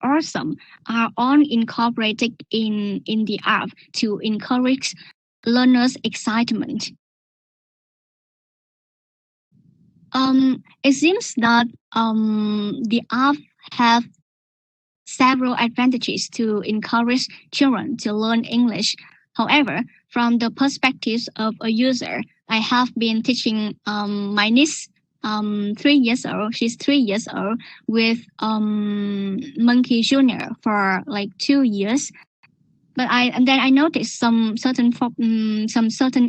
awesome are all incorporated in the app to encourage learners' excitement. It seems that the app have several advantages to encourage children to learn English. However, from the perspective of a user, I have been teaching my niece 3 years old. She's 3 years old with Monkey Junior for like 2 years. But I noticed some certain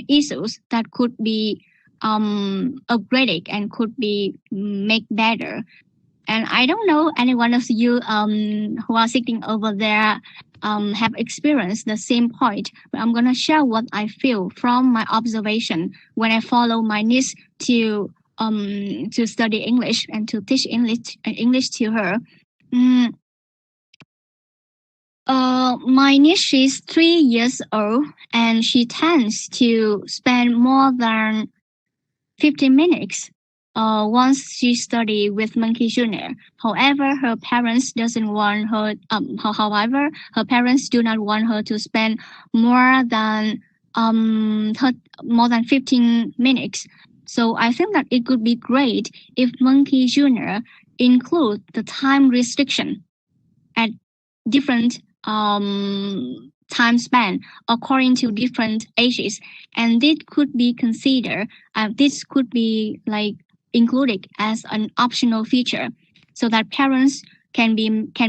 issues that could be upgraded and could be made better. And I don't know any one of you who are sitting over there have experienced the same point. But I'm gonna share what I feel from my observation when I follow my niece to study English and to teach English to her. My niece is 3 years old and she tends to spend more than 15 minutes once she study with Monkey Junior. However, her parents her parents do not want her to spend more than 15 minutes. So I think that it could be great if Monkey Junior include the time restriction at different time span according to different ages, and this could be considered. This could be like included as an optional feature, so that parents can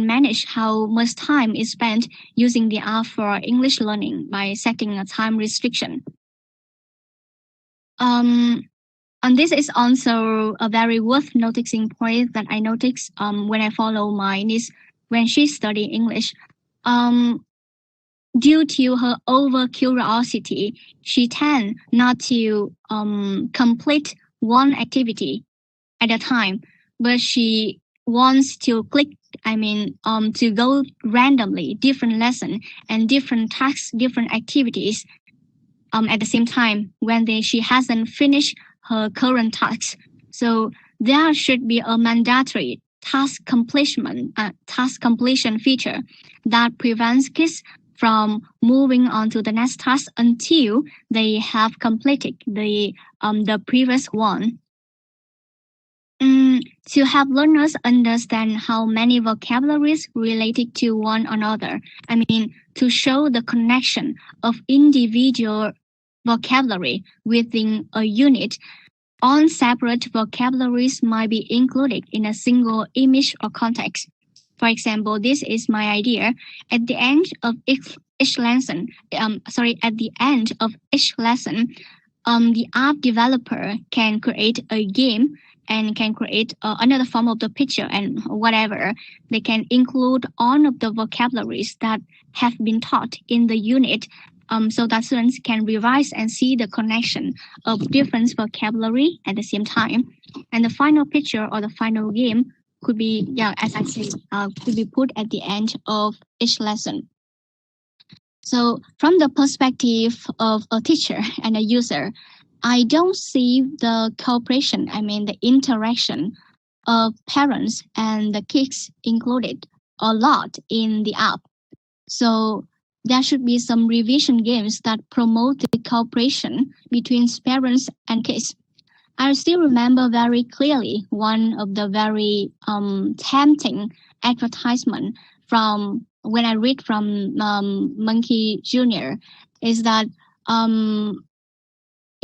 manage how much time is spent using the app for English learning by setting a time restriction. And this is also a very worth noticing point that I noticed when I follow my niece when she study English. Due to her over curiosity, she tend not to complete one activity at a time, but she wants to to go randomly different lesson and different tasks, different activities at the same time when she hasn't finished her current tasks. So there should be a mandatory task completion feature that prevents kids from moving on to the next task until they have completed the previous one. To help learners understand how many vocabularies related to one another, to show the connection of individual vocabulary within a unit, all separate vocabularies might be included in a single image or context. For example, this is my idea. At the end of each lesson, the app developer can create a game and can create another form of the picture and whatever. They can include all of the vocabularies that have been taught in the unit, so that students can revise and see the connection of different vocabulary at the same time. And the final picture or the final game could be, as I said, could be put at the end of each lesson. So from the perspective of a teacher and a user, I don't see the cooperation, the interaction of parents and the kids included a lot in the app. So there should be some revision games that promote the cooperation between parents and kids. I still remember very clearly one of the very tempting advertisement from when I read from Monkey Junior is that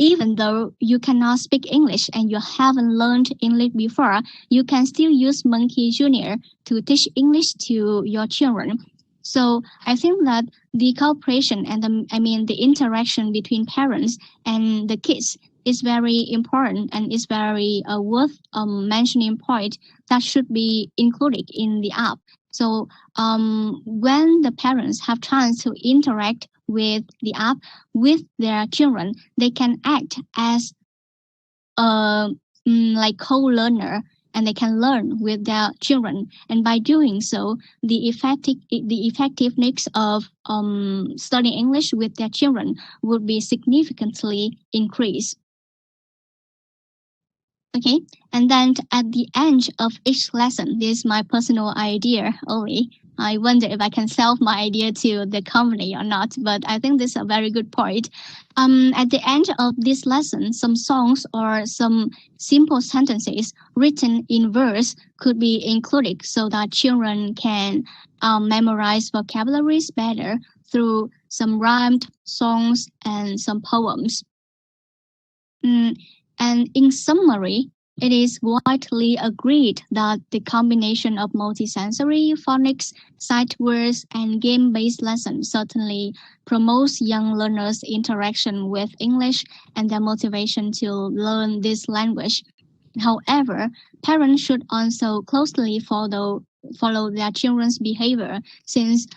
even though you cannot speak English and you haven't learned English before, you can still use Monkey Junior to teach English to your children. So I think that the cooperation and the interaction between parents and the kids is very important and is very worth mentioning point that should be included in the app. So when the parents have chance to interact with the app with their children, they can act as a co-learner, and they can learn with their children. And by doing so, the effectiveness of studying English with their children would be significantly increased. Okay, and then at the end of each lesson, this is my personal idea only. I wonder if I can sell my idea to the company or not, but I think this is a very good point. At the end of this lesson, some songs or some simple sentences written in verse could be included so that children can memorize vocabularies better through some rhymed songs and some poems. And in summary, it is widely agreed that the combination of multisensory phonics, sight words, and game-based lessons certainly promotes young learners' interaction with English and their motivation to learn this language. However, parents should also closely follow their children's behavior, since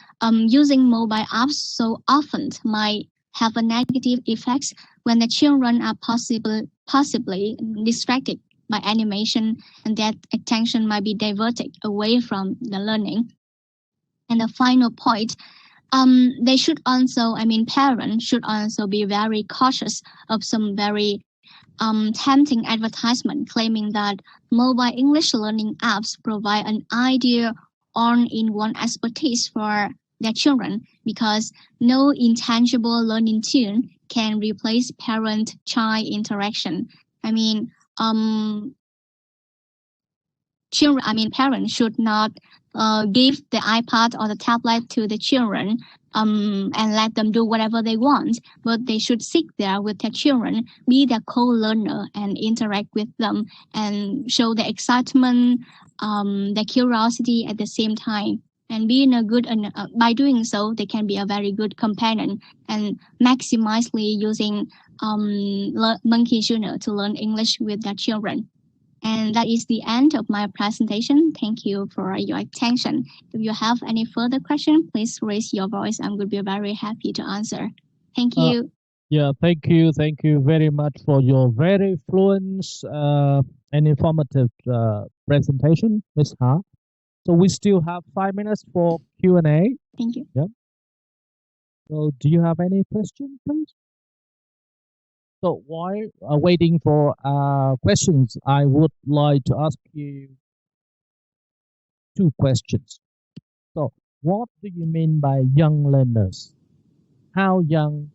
using mobile apps so often might have a negative effect when the children are possibly distracted by animation, and that attention might be diverted away from the learning. And the final point, they should also, parents should also be very cautious of some very tempting advertisement claiming that mobile English learning apps provide an ideal all-in-one expertise for their children, because no intangible learning tool can replace parent-child interaction. Parents should not give the iPad or the tablet to the children and let them do whatever they want, but they should sit there with their children, be their co-learner, and interact with them and show the excitement, the curiosity at the same time. And being a good, by doing so, they can be a very good companion and maximizely using Monkey Junior to learn English with their children. And that is the end of my presentation. Thank you for your attention. If you have any further question, please raise your voice. I would be very happy to answer. Thank you. Yeah, thank you. Thank you very much for your very fluent and informative presentation, Ms. Ha. So we still have 5 minutes for Q&A. Thank you. Yeah. So do you have any question, please? So while waiting for questions, I would like to ask you 2 questions. So what do you mean by young learners? How young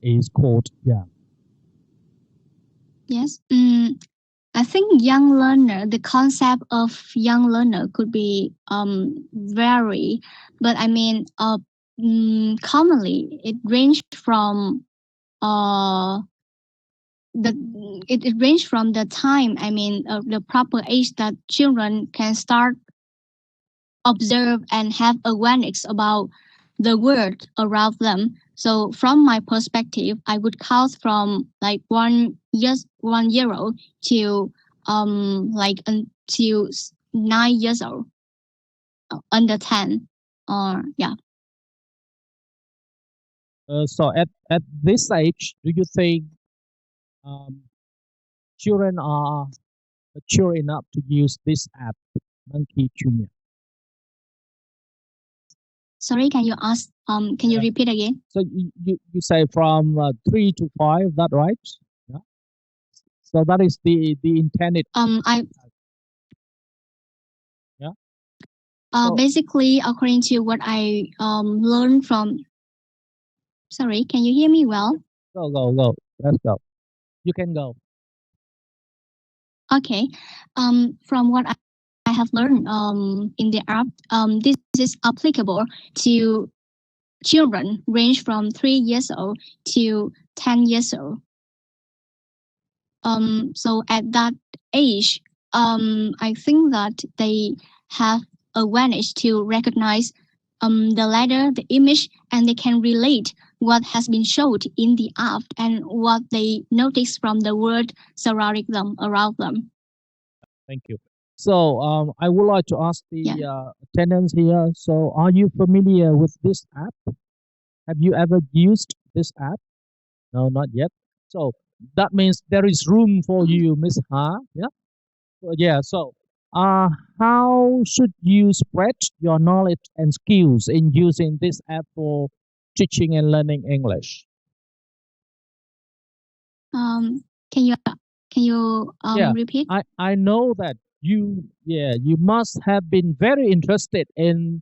is called young? Yes. I think young learner, the concept of young learner could be vary, but commonly it ranged from it ranged from the time, the proper age that children can start observe and have awareness about the world around them. So from my perspective, I would count from like 1 year old to until 9 years old, under 10, or yeah. So at this age, do you think children are mature enough to use this app, Monkey Junior? Sorry, can you ask? Can you repeat again? So you say from 3 to 5, that right? Yeah. So that is the intended. Yeah. Basically, according to what I learned from. Sorry, can you hear me well? Go. Let's go. You can go. Okay. From what I have learned in the app, this is applicable to children range from 3 years old to 10 years old. So at that age, I think that they have awareness to recognize the letter, the image, and they can relate what has been showed in the app and what they notice from the world surrounding them, around them. Thank you. So I would like to ask the attendants here. So are you familiar with this app? Have you ever used this app? No, not yet. So that means there is room for you, Miss Ha. Yeah. So how should you spread your knowledge and skills in using this app for teaching and learning English? Can you repeat? I know that you must have been very interested in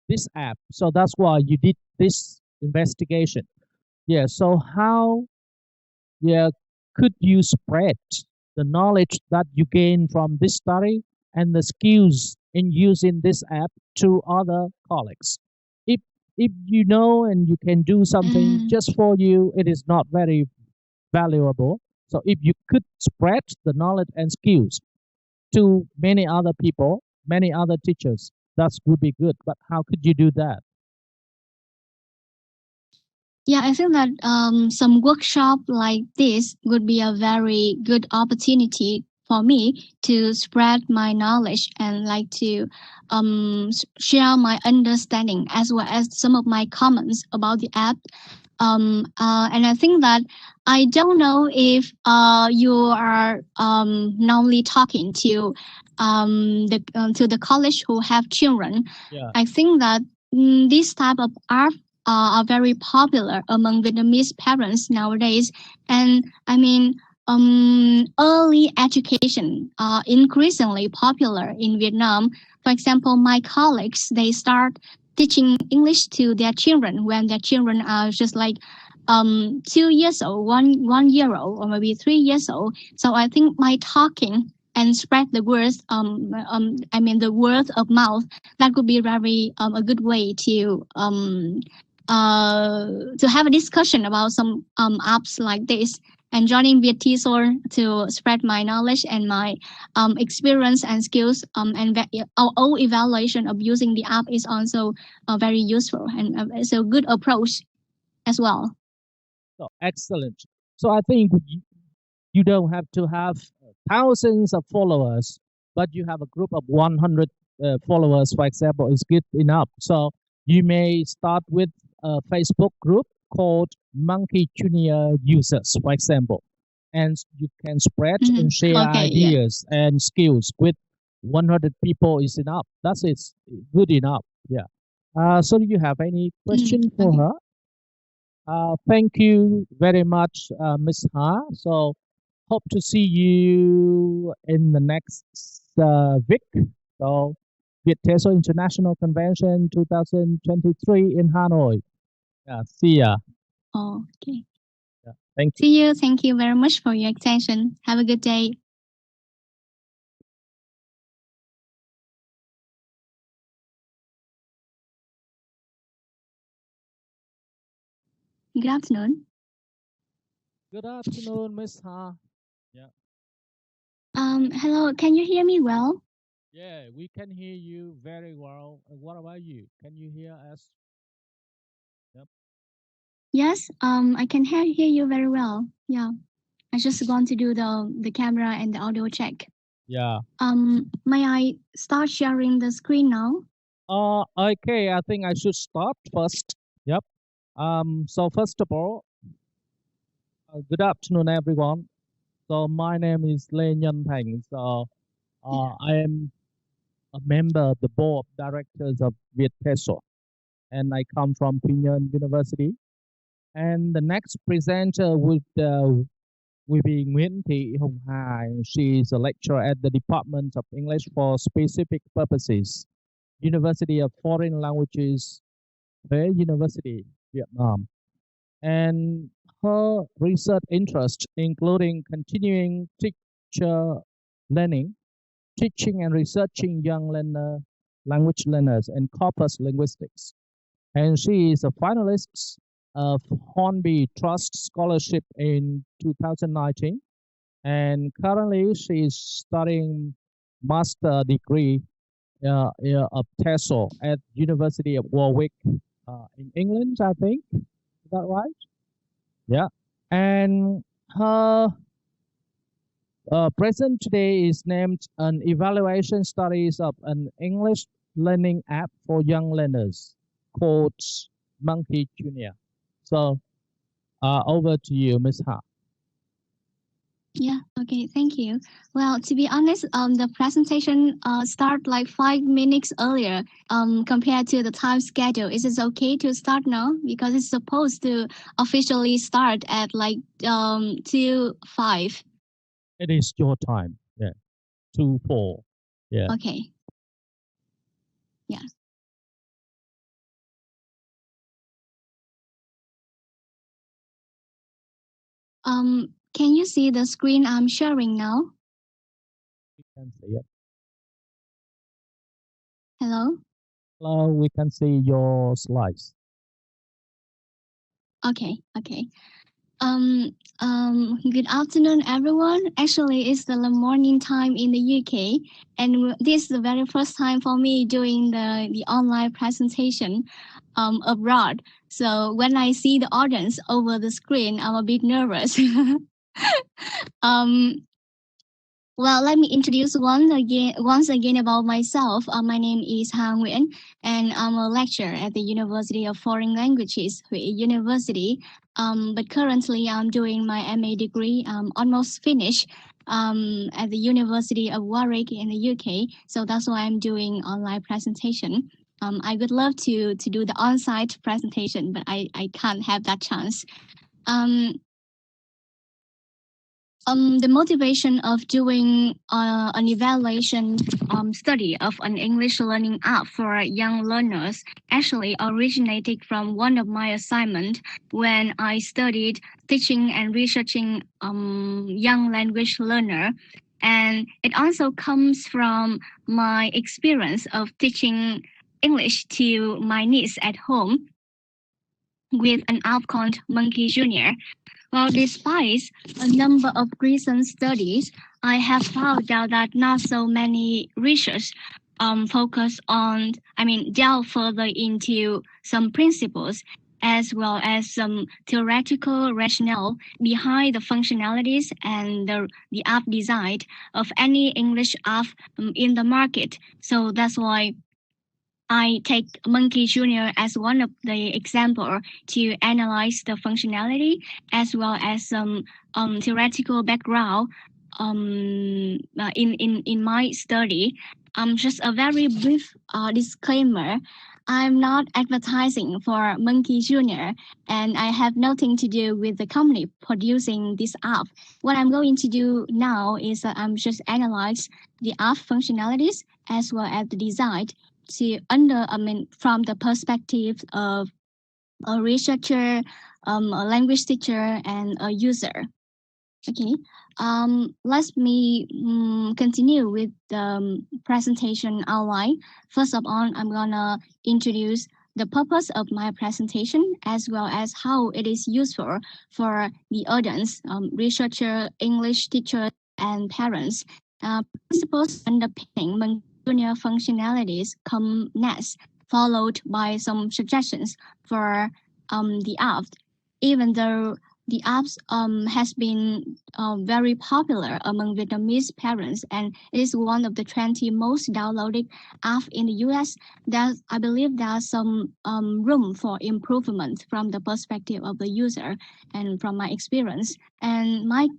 this app. So that's why you did this investigation. Yeah. So how, yeah, could you spread the knowledge that you gain from this study and the skills in using this app to other colleagues? If if you know and you can do something just for you, it is not very valuable. So if you could spread the knowledge and skills to many other people, many other teachers, that would be good. But how could you do that? Yeah, I think that some workshop like this would be a very good opportunity for me to spread my knowledge and like to share my understanding as well as some of my comments about the app. And I think that I don't know if you are normally talking to the college who have children. Yeah. I think that this type of app are very popular among Vietnamese parents nowadays. And I mean, early education are increasingly popular in Vietnam. For example, my colleagues, they start teaching English to their children when their children are just like 2 years old, one year old, or maybe 3 years old. So I think my talking and spread the words, the word of mouth, that could be very a good way to have a discussion about some apps like this and joining with TESOL to spread my knowledge and my experience and skills. Our own evaluation of using the app is also very useful and it's a good approach as well. So excellent. So I think you don't have to have thousands of followers, but you have a group of 100 followers, for example, is good enough. So you may start with a Facebook group called Monkey Junior Users, for example, and you can spread and share ideas and skills with 100 people is enough. That's it's good enough. Yeah. So do you have any question for her? Thank you very much, Ms. Ha. So hope to see you in the next week. So Vietteso International Convention 2023 in Hanoi. Yeah, see ya. Okay. Yeah, thank you. See you. Thank you very much for your attention. Have a good day. Good afternoon. Good afternoon, Miss Ha. Yeah. Hello. Can you hear me well? Yeah, we can hear you very well. What about you? Can you hear us? Yep. Yes. I can hear you very well. Yeah. I just want to do the camera and the audio check. Yeah. May I start sharing the screen now? Okay. I think I should start first. Yep. So first of all, good afternoon, everyone. So my name is Lê Nhân Thành. So I am a member of the board of directors of Vietteso, and I come from Quy Nhơn University. And the next presenter will be Nguyễn Thị Hồng Hà. She is a lecturer at the Department of English for Specific Purposes, University of Foreign Languages, Huế University, Vietnam. And her research interests including continuing teacher learning, teaching and researching young language learners, and corpus linguistics. And she is a finalist of Hornby Trust Scholarship in 2019. And currently she is studying master degree of TESOL at University of Warwick in England, I think. Is that right? Yeah. And her present today is named an evaluation studies of an English learning app for young learners called Monkey Junior. So over to you, Ms. Ha. Yeah, okay, thank you. Well, to be honest, the presentation start like 5 minutes earlier compared to the time schedule. Is it okay to start now? Because it's supposed to officially start at like 2:05. It is your time. Yeah, 2:04. Yeah. Okay. Yeah. Can you see the screen I'm sharing now? We can see it. Hello? Hello, we can see your slides. Okay. Good afternoon, everyone. Actually, it's the morning time in the UK, and this is the very first time for me doing the online presentation abroad. So when I see the audience over the screen, I'm a bit nervous. um, Well, let me introduce once again about myself. My name is Nguyen, and I'm a lecturer at the University of Foreign Languages, Huế University. But currently, I'm doing my MA degree, almost finished, at the University of Warwick in the UK. So that's why I'm doing online presentation. I would love to do the on-site presentation, but I can't have that chance. The motivation of doing an evaluation study of an English learning app for young learners actually originated from one of my assignments when I studied teaching and researching young language learner. And it also comes from my experience of teaching English to my niece at home with an app called Monkey Junior. Well, despite a number of recent studies, I have found out that not so many research delve further into some principles as well as some theoretical rationale behind the functionalities and the app design of any English app in the market. So that's why I take Monkey Junior as one of the example to analyze the functionality as well as some theoretical background in my study. Just a very brief disclaimer. I'm not advertising for Monkey Junior, and I have nothing to do with the company producing this app. What I'm going to do now is I'm just analyze the app functionalities as well as the design from the perspective of a researcher, a language teacher, and a user. Okay, let me continue with the presentation outline. First of all, I'm gonna introduce the purpose of my presentation as well as how it is useful for the audience, researcher, English teachers, and parents. Principles underpinning junior functionalities come next, followed by some suggestions for the app. Even though the apps has been very popular among Vietnamese parents, and it is one of the 20 most downloaded apps in the US. I believe there's some room for improvement from the perspective of the user and from my experience. And my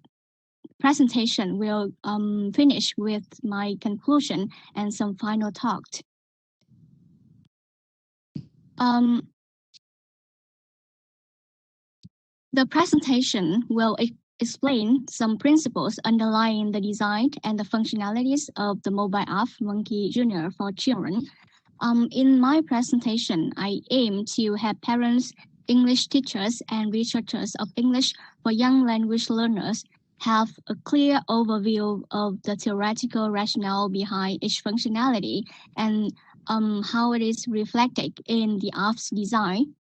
presentation will finish with my conclusion and some final thoughts. The presentation will explain some principles underlying the design and the functionalities of the mobile app Monkey Junior for children. In my presentation, I aim to have parents, English teachers, and researchers of English for young language learners have a clear overview of the theoretical rationale behind each functionality and how it is reflected in the app's design.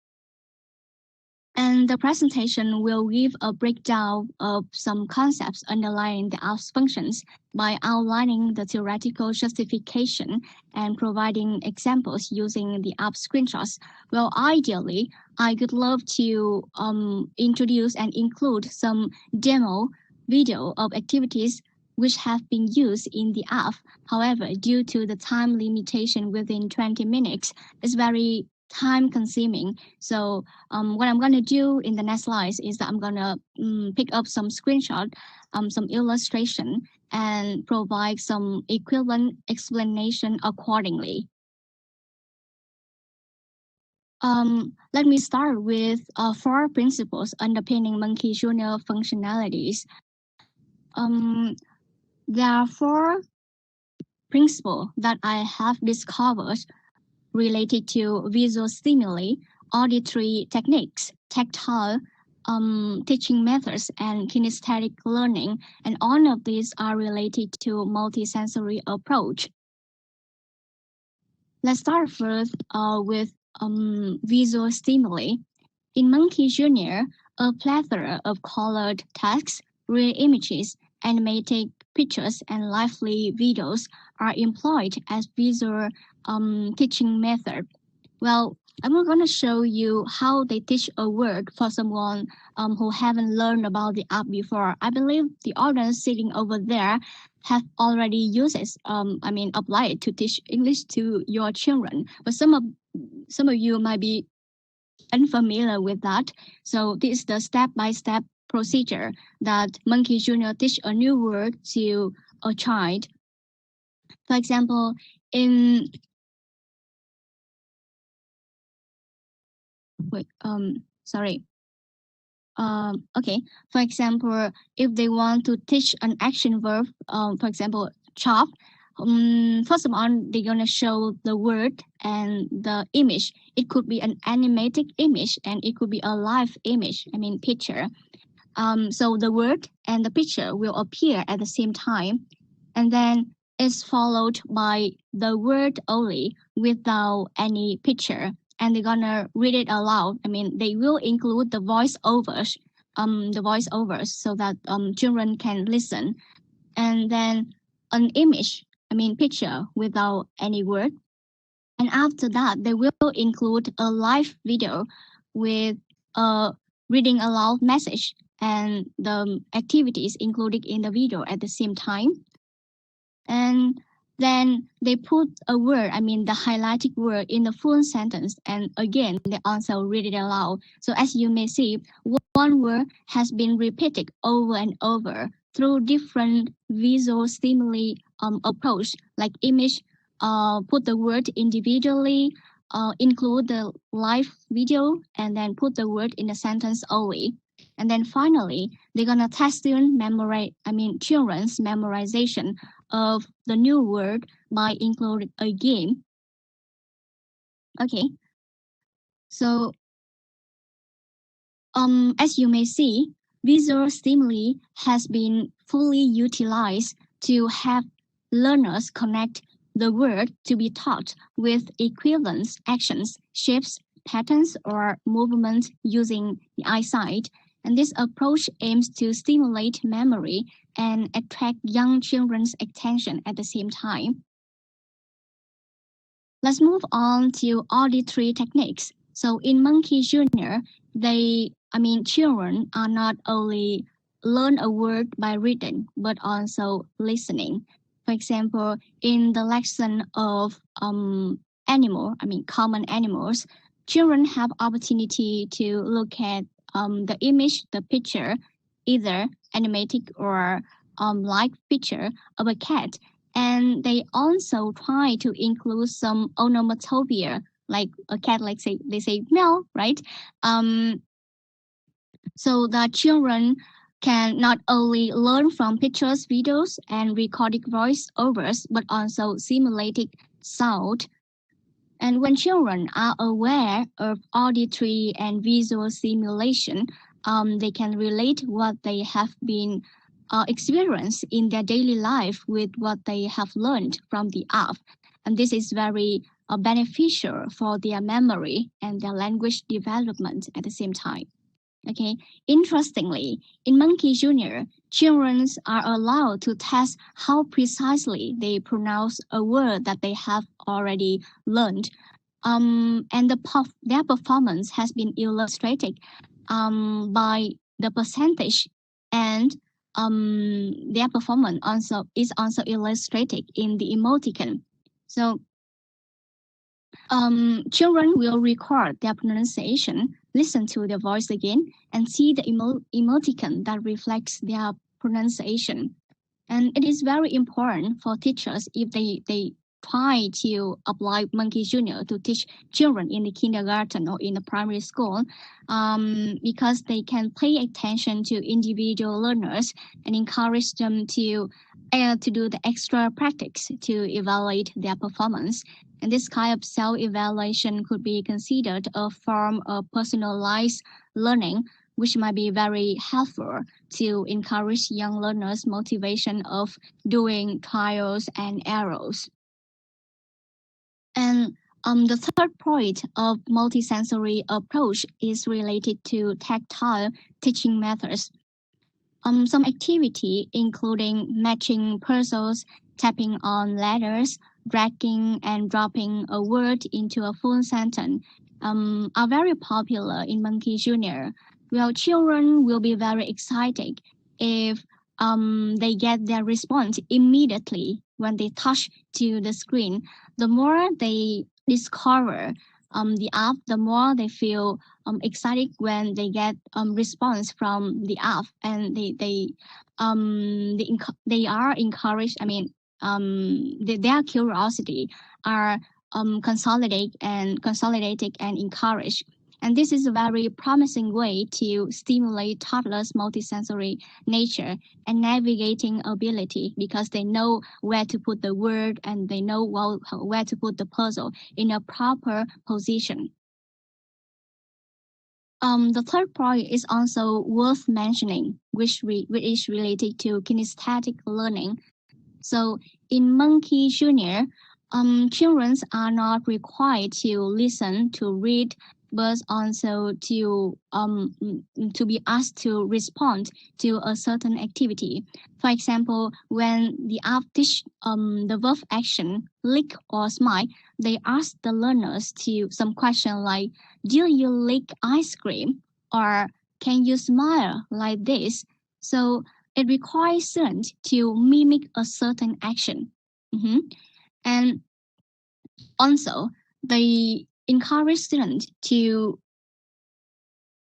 And the presentation will give a breakdown of some concepts underlying the app's functions by outlining the theoretical justification and providing examples using the app screenshots. Well, ideally, I would love to introduce and include some demo video of activities which have been used in the app. However, due to the time limitation within 20 minutes, it's very time consuming. So what I'm going to do in the next slides is that I'm going to pick up some screenshot, some illustration, and provide some equivalent explanation accordingly. Let me start with 4 principles underpinning Monkey Junior functionalities. There are 4 principles that I have discovered related to visual stimuli, auditory techniques, tactile teaching methods and kinesthetic learning, and all of these are related to multisensory approach. Let's start first with visual stimuli. In Monkey Jr., a plethora of colored text, real images, animated pictures, and lively videos are employed as visual teaching method. Well, I'm going to show you how they teach a word for someone who haven't learned about the app before. I believe the audience sitting over there have already used it, apply it to teach English to your children. But some of you might be unfamiliar with that. So this is the step-by-step procedure that Monkey Jr. teach a new word to a child. For example, okay. For example, if they want to teach an action verb, for example, chop, first of all, they're gonna show the word and the image. It could be an animated image and it could be a live image. Picture. So the word and the picture will appear at the same time, and then it's followed by the word only without any picture. And they're gonna read it aloud. They will include the voiceovers, so that children can listen. And then an image, picture without any word. And after that, they will include a live video with a reading aloud message and the activities included in the video at the same time. And then they put a word, the highlighted word in the full sentence. And again, they also read it aloud. So as you may see, one word has been repeated over and over through different visual stimuli approach, like image, put the word individually, include the live video, and then put the word in the sentence only. And then finally, they're gonna test children's memorization of the new word by including a game. Okay. So as you may see, visual stimuli has been fully utilized to have learners connect the word to be taught with equivalent actions, shapes, patterns, or movements using the eyesight. And this approach aims to stimulate memory and attract young children's attention at the same time. Let's move on to auditory techniques. So in Monkey Jr., children are not only learn a word by reading, but also listening. For example, in the lesson of common animals, children have opportunity to look at the image, the picture, either animated or live picture of a cat. And they also try to include some onomatopoeia, like a cat, they say meow, right? So that children can not only learn from pictures, videos, and recorded voiceovers, but also simulated sound. And when children are aware of auditory and visual stimulation, they can relate what they have been experienced in their daily life with what they have learned from the app. And this is very beneficial for their memory and their language development at the same time. Okay. Interestingly, in Monkey Jr., children are allowed to test how precisely they pronounce a word that they have already learned. And their performance has been illustrated by the percentage, and their performance is also illustrated in the emoticon. So children will record their pronunciation, listen to their voice again, and see the emoticon that reflects their pronunciation. And it is very important for teachers if they try to apply Monkey Jr. to teach children in the kindergarten or in the primary school, because they can pay attention to individual learners and encourage them to do the extra practice to evaluate their performance. And this kind of self-evaluation could be considered a form of personalized learning, which might be very helpful to encourage young learners' motivation of doing trials and errors. And the third point of multisensory approach is related to tactile teaching methods. Some activity, including matching puzzles, tapping on letters, dragging and dropping a word into a full sentence, are very popular in Monkey Junior. Well, children will be very excited if they get their response immediately when they touch to the screen. The more they discover the app, the more they feel excited when they get response from the app, and they are encouraged. I mean, their curiosity are consolidated and encouraged. And this is a very promising way to stimulate toddlers' multisensory nature and navigating ability, because they know where to put the word and they know where to put the puzzle in a proper position. The third point is also worth mentioning, which is related to kinesthetic learning. So in Monkey Junior, children are not required to listen, to read, but also to be asked to respond to a certain activity. For example, when the app teach the verb action, lick or smile, they ask the learners to some question like, "Do you lick ice cream?" or "Can you smile like this?" So it requires students to mimic a certain action. And also, they encourage students to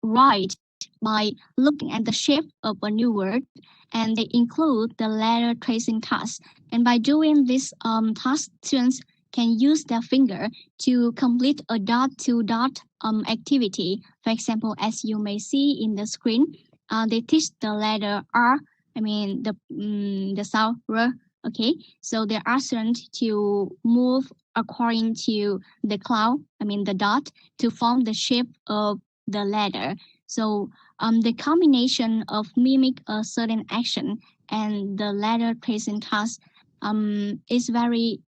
write by looking at the shape of a new word, and they include the letter tracing task. And by doing this task, students can use their finger to complete a dot-to-dot activity. For example, as you may see in the screen, they teach the letter R. I mean the sound R. Okay, so they are students to move according to the cloud. I mean the dot, to form the shape of the letter. So the combination of mimic a certain action and the letter tracing task is very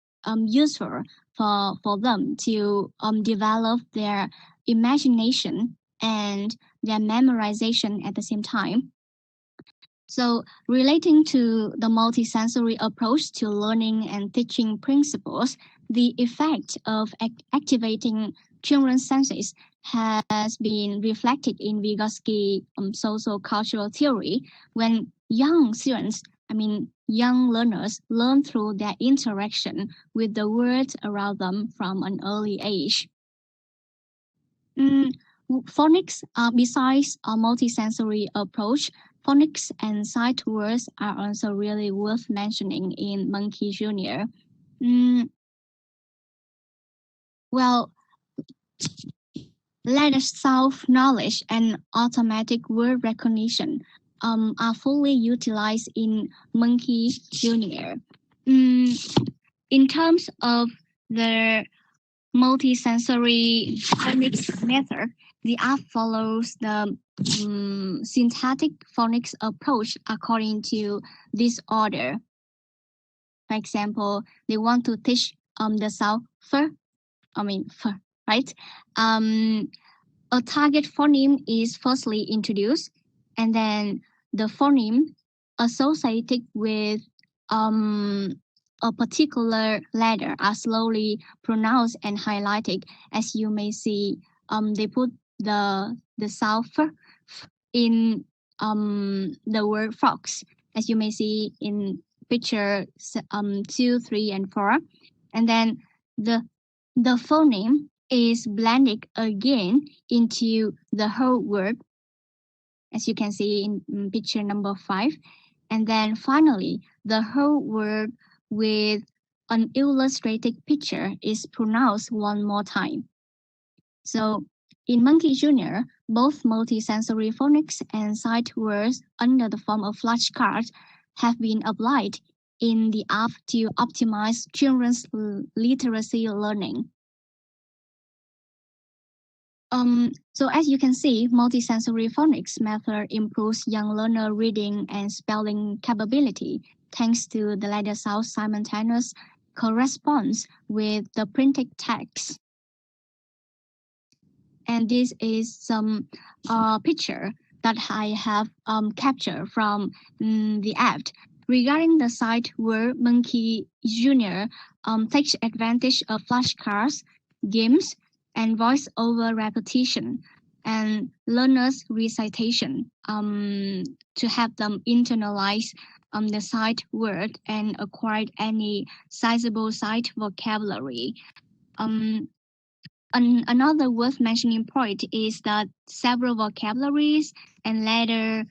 useful for them to develop their imagination and their memorization at the same time. So relating to the multisensory approach to learning and teaching principles, the effect of activating children's senses has been reflected in Vygotsky social cultural theory, when young students, young learners, learn through their interaction with the world around them from an early age. Phonics, besides a multisensory approach, phonics and sight words are also really worth mentioning in Monkey Junior. Well, letter self-knowledge and automatic word recognition are fully utilized in Monkey Junior. In terms of the multisensory phonics method, the app follows the syntactic phonics approach according to this order. For example, they want to teach the sound f, right? A target phoneme is firstly introduced, and then the phoneme associated with a particular letter are slowly pronounced and highlighted. As you may see, they put the sound f in the word fox, as you may see in picture 2, 3, and 4, and then the phoneme is blended again into the whole word, as you can see in picture number 5. And then finally, the whole word with an illustrated picture is pronounced one more time. So in Monkey Junior, both multisensory phonics and sight words under the form of flashcards have been applied in the app to optimize children's literacy learning. So as you can see, multisensory phonics method improves young learner reading and spelling capability thanks to the letter sound simultaneous corresponds with the printed text. And this is some picture that I have captured from the app. Regarding the site where Monkey Jr. Takes advantage of flashcards, games, and voice-over repetition and learners' recitation to have them internalize the sight word and acquire any sizable sight vocabulary. Another worth mentioning point is that several vocabularies and letter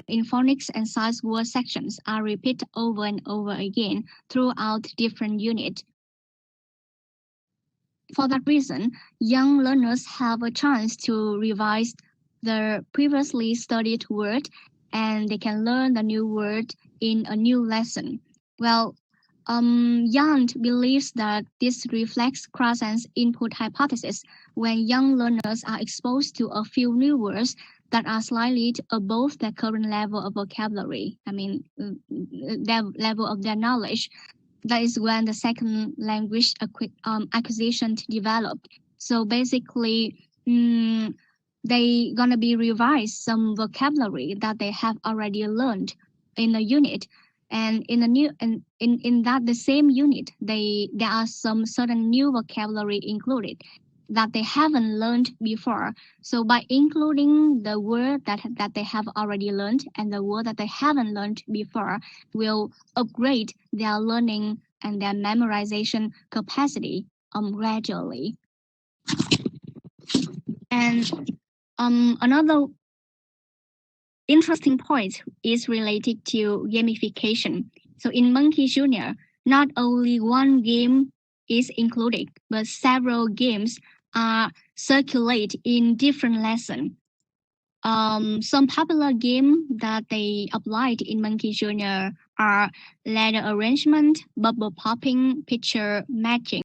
in phonics and size word sections are repeated over and over again throughout different units. For that reason, young learners have a chance to revise the previously studied word and they can learn the new word in a new lesson. Well, Young believes that this reflects Krassen's input hypothesis. When young learners are exposed to a few new words that are slightly above their current level of vocabulary, their level of their knowledge, that is when the second language acquisition developed. So basically, they gonna be revised some vocabulary that they have already learned in a unit, and in the new and in that the same unit, there are some certain new vocabulary included that they haven't learned before. So by including the word that they have already learned and the word that they haven't learned before will upgrade their learning and their memorization capacity gradually. And another interesting point is related to gamification. So in Monkey Junior, not only one game is included, but several games are circulated in different lessons. Some popular games that they applied in Monkey Junior are ladder arrangement, bubble popping, picture matching.